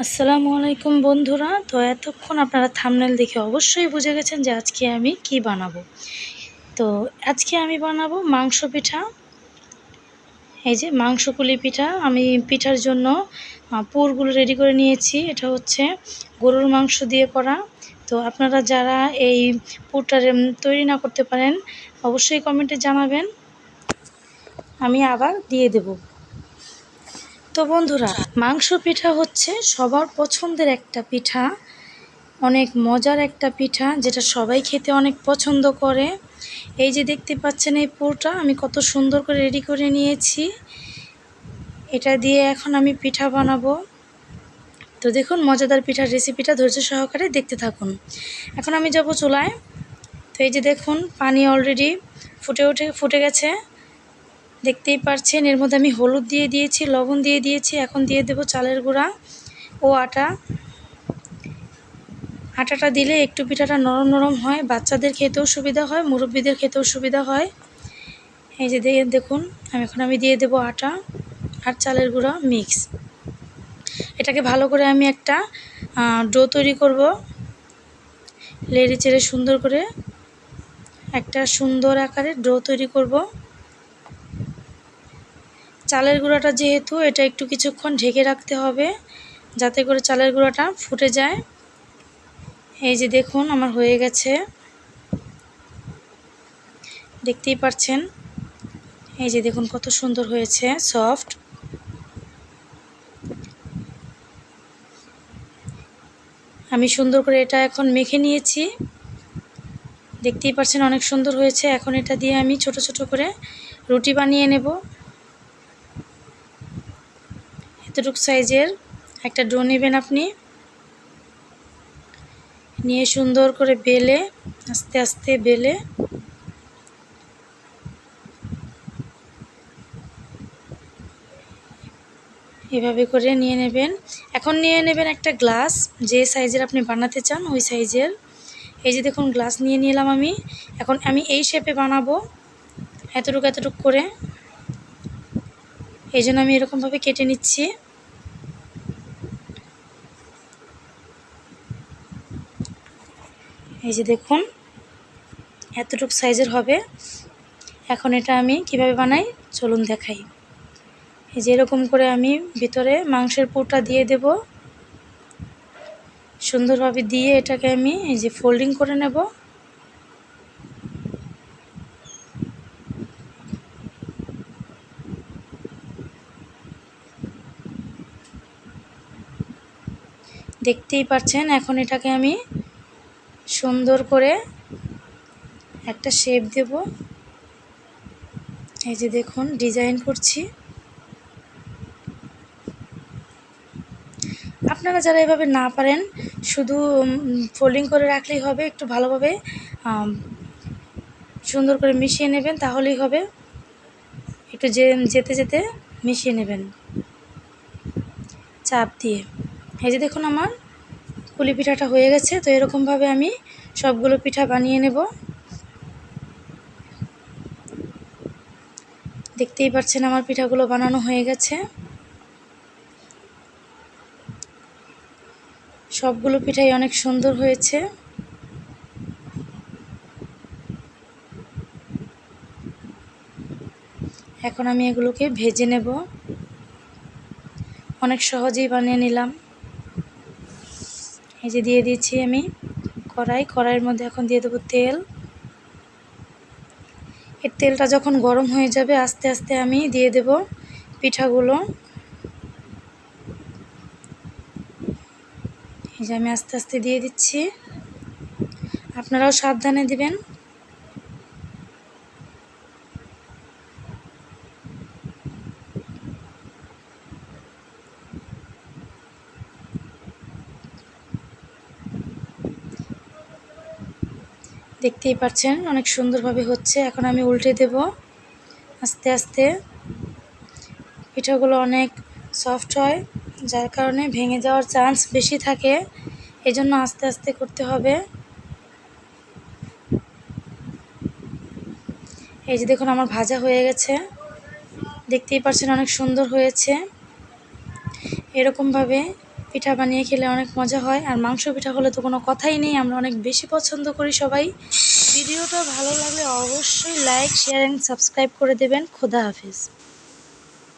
আসসালামু আলাইকুম বন্ধুরা। তো এতক্ষণ আপনারা থাম্বনেল দেখে অবশ্যই বুঝে গেছেন যে আজকে আমি কি বানাবো। তো আজকে আমি বানাবো মাংস পিঠা। এই যে মাংস পুলি পিঠা। আমি পিঠার জন্য পুরগুলো রেডি করে নিয়েছি। এটা হচ্ছে গরুর মাংস দিয়ে করা। তো আপনারা যারা এই পুরটা তৈরি না করতে পারেন অবশ্যই কমেন্টে জানাবেন, আমি আবার দিয়ে দেব। তো বন্ধুরা, মাংস পিঠা হচ্ছে সবার পছন্দের একটা পিঠা, অনেক মজার একটা পিঠা যেটা সবাই খেতে অনেক পছন্দ করে। এই যে দেখতে পাচ্ছেন এই পুরটা আমি কত সুন্দর করে রেডি করে নিয়েছি। এটা দিয়ে এখন আমি পিঠা বানাবো। তো দেখুন মজাদার পিঠার রেসিপিটা ধৈর্য সহকারে দেখতে থাকুন। এখন আমি যাব চুলায়। তো এই যে দেখুন পানি অলরেডি ফুটে গেছে, দেখতেই পাচ্ছেন। এর মধ্যে আমি হলুদ দিয়ে দিয়েছি, লবণ দিয়ে দিয়েছি। এখন দিয়ে দেব চালের গুঁড়া ও আটা। আটাটা দিলে একটু পিঠাটা নরম নরম হয়, বাচ্চাদের খেতেও সুবিধা হয়, মুরব্বিদের খেতেও সুবিধা হয়। এই যে দেখুন আমি দিয়ে দেব আটা আর চালের গুঁড়া মিক্স। এটাকে ভালো করে আমি একটা ডো তৈরি করব। লেড়ে চেড়ে সুন্দর করে একটা সুন্দর আকারে ডো তৈরি করব। চালের গুঁড়াটা যেহেতু এটা একটু কিছুক্ষণ ঢেকে রাখতে হবে যাতে করে চালের গুঁড়াটা ফুটে যায়। এই যে দেখুন আমার হয়ে গেছে, দেখতেই পাচ্ছেন। এই যে দেখুন কত সুন্দর হয়েছে, সফট। আমি সুন্দর করে এটা এখন মেখে নিয়েছি, দেখতেই পাচ্ছেন অনেক সুন্দর হয়েছে। এখন এটা দিয়ে আমি ছোট ছোট করে রুটি বানিয়ে নেব। এতটুকু সাইজের একটা ডো নেবেন আপনি, নিয়ে সুন্দর করে বেলে আস্তে আস্তে বেলে এভাবে করে নিয়ে নেবেন। এখন নিয়ে নেবেন একটা গ্লাস, যে সাইজের আপনি বানাতে চান ওই সাইজের। এই যে দেখুন গ্লাস নিয়ে নিলাম আমি। এখন আমি এই শেপে বানাবো, এতটুকু করে। এই জন্য আমি এরকমভাবে কেটে নিচ্ছি। এই যে দেখুন এতটুকু সাইজের হবে। এখন এটা আমি কিভাবে বানাই চলুন দেখাই। এই যে এরকম করে আমি ভিতরে মাংসের পুরটা দিয়ে দেব। সুন্দরভাবে দিয়ে এটাকে আমি এই যে ফোল্ডিং করে নেব। দেখতেই পাচ্ছেন। এখন এটাকে আমি সুন্দর করে একটা শেপ দেব। এই যে দেখুন ডিজাইন করছি। আপনারা যারা এভাবে না পারেন শুধু ফোল্ডিং করে রাখলেই হবে, একটু ভালোভাবে সুন্দর করে মিশিয়ে নেবেন তাহলেই হবে। একটু যেতে যেতে মিশিয়ে নেবেন চাপ দিয়ে। এই যে দেখুন আমার পুলি পিঠাটা হয়ে গেছে। তো এরকমভাবে আমি সবগুলো পিঠা বানিয়ে নেব। দেখতেই পাচ্ছেন আমার পিঠাগুলো বানানো হয়ে গেছে। সবগুলো পিঠাই অনেক সুন্দর হয়েছে। এখন আমি এগুলোকে ভেজে নেব। অনেক সহজেই বানিয়ে নিলাম। এই যে দিয়ে দিয়েছি আমি কড়াইয়ের মধ্যে এখন দিয়ে দেবো তেল। এর তেলটা যখন গরম হয়ে যাবে আস্তে আস্তে আমি দিয়ে দেব পিঠাগুলো। এই যে আমি আস্তে আস্তে দিয়ে দিচ্ছি, আপনারাও সাবধানে দিবেন। দেখতেই পাচ্ছেন অনেক সুন্দরভাবে হচ্ছে। এখন আমি উল্টে দেব আস্তে আস্তে। পিঠাগুলো অনেক সফট হয়, যার কারণে ভেঙে যাওয়ার চান্স বেশি থাকে, এজন্য আস্তে আস্তে করতে হবে। এই যে দেখুন আমার ভাজা হয়ে গেছে, দেখতেই পাচ্ছেন অনেক সুন্দর হয়েছে। এরকমভাবে পিঠা বানিয়ে খেলে অনেক মজা হয়। আর মাংস পিঠা হলে তো কোনো কথাই নেই, আমরা অনেক বেশি পছন্দ করি সবাই। ভিডিওটা ভালো লাগলে অবশ্যই লাইক, শেয়ার অ্যান্ড সাবস্ক্রাইব করে দেবেন। খোদা হাফেজ।